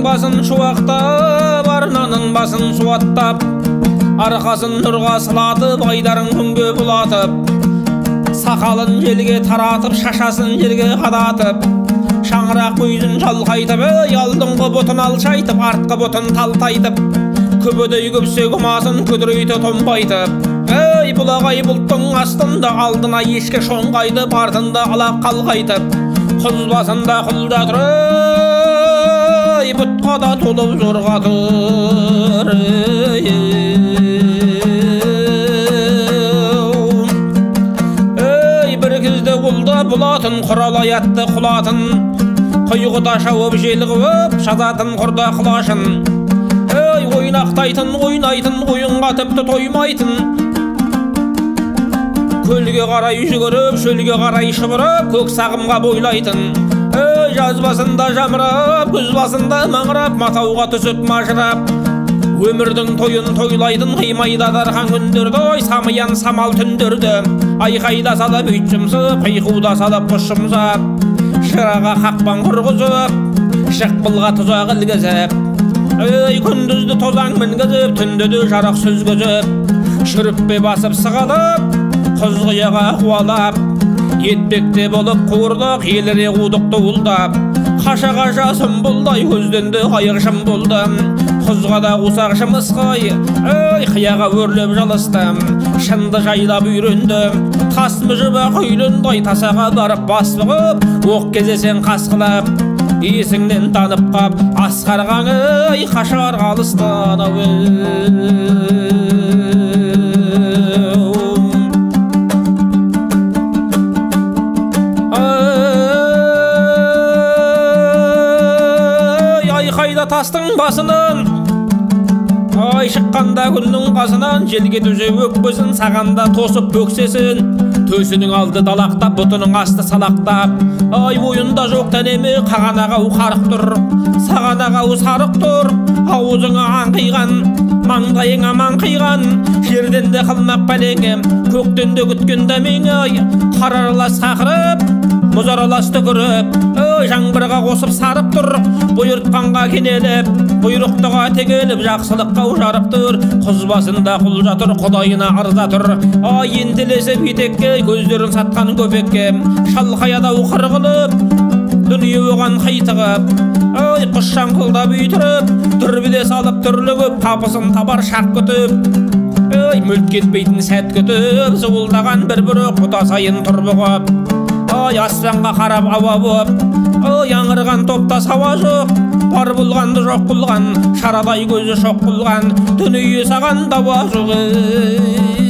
Басын шуақтап, арнаның басын суаттап, арқасын нұрға сылатып, айдарын күнге бұлатып, сақалын желге таратып, шашасын жерге қадатып, шаңырақ көзін жалқайтып, алдыңғы бұтын алшайтып, артқы бұтын талтайтып, күбідей күпсе күмасын күдірейті томбайтып, бұлағай бұлттың астында алдына ешкі шоңғайтып, артында алақ қалғайтып, құз басында құлда тұрып, бұтқа да толып зорға тұр. Бір кезде құлда бұлатын, құралай атты құлатын, құйғыда шауып жел қылып, жазатын құрда құлашын. Ойнақтайтын, ойнайтын, ойынға тіпті тоймайтын, көлге қарай жүгіріп, шөлге қарай шұбырып, көк сағымға бойлайтын. Жаз басында жамырап, күз басында маңырап, матауға түсіп мажырап, өмірдің тойын тойлайтын, қимайда дархан күндерді, самиян самал түндерді, айқайда салып үй жұмсып, қиқуда салып құс жұмсап, шыраға қақпан құрғызып, шықпылға тұзақ ілгізіп, күндізді тозаң мінгізіп, түндіді жарық сүзгізіп, шүріппе басып сығалап, құз қияға қуалап, етпекте болып қуырдық, еліре қудықты ұлдап, қаша-қаша сұмбылдай көзденді қайықшым болдым, құзға да қусақ жымысқай, қияға өрлеп жалыстым, шынды жайлап үйрендім, тас мүжіба құйлындай тасаға барып бас бұғып, оқ кезесен қасқылап, есіңнен танып қап, асқарғаны қашар қалыстан Қайда тастың басынан, ай шыққанда күннің қасынан, желге түзе өкпесін, сағанда тосып бөксесін, төсінің алды далақтап, бұтының асты салақтап, ай бойында жоқ тәнеме қағанағау қарық тұр, сағанағау сарық тұр, аузыңа аңқиған, маңдайыңа маңқиған, жерден де қылмақ пәлеңем, көктен де күткен дәмең, ай қарарлас қақырып, мұзаралас түкіріп, жаңбырға қосып сарып тұр, бұйыртқанға кенеліп, бұйрықтыға тегеліп, жақсылыққа жарып тұр, құз басында құл жатыр, құдайына арза тұр, ентелесіп етекке, көздерін сатқан көпекке, шалқаядау қырғылып, дүние оған қайтығып, құс шаңқылдап үйтіріп, дүрбіде салып түрлігіп, қапысын табар шақ күтіп, мүлт кетпейтін сәт күтіп, зуылдаған бір-бірі құта сайын тұр бұғып, аспанға қарап ауа боп, аңырған топта сауа жоқ, бар болғанды жоқ қылған, шарадай көзі шоқ қылған, дүние саған дауа жоқ.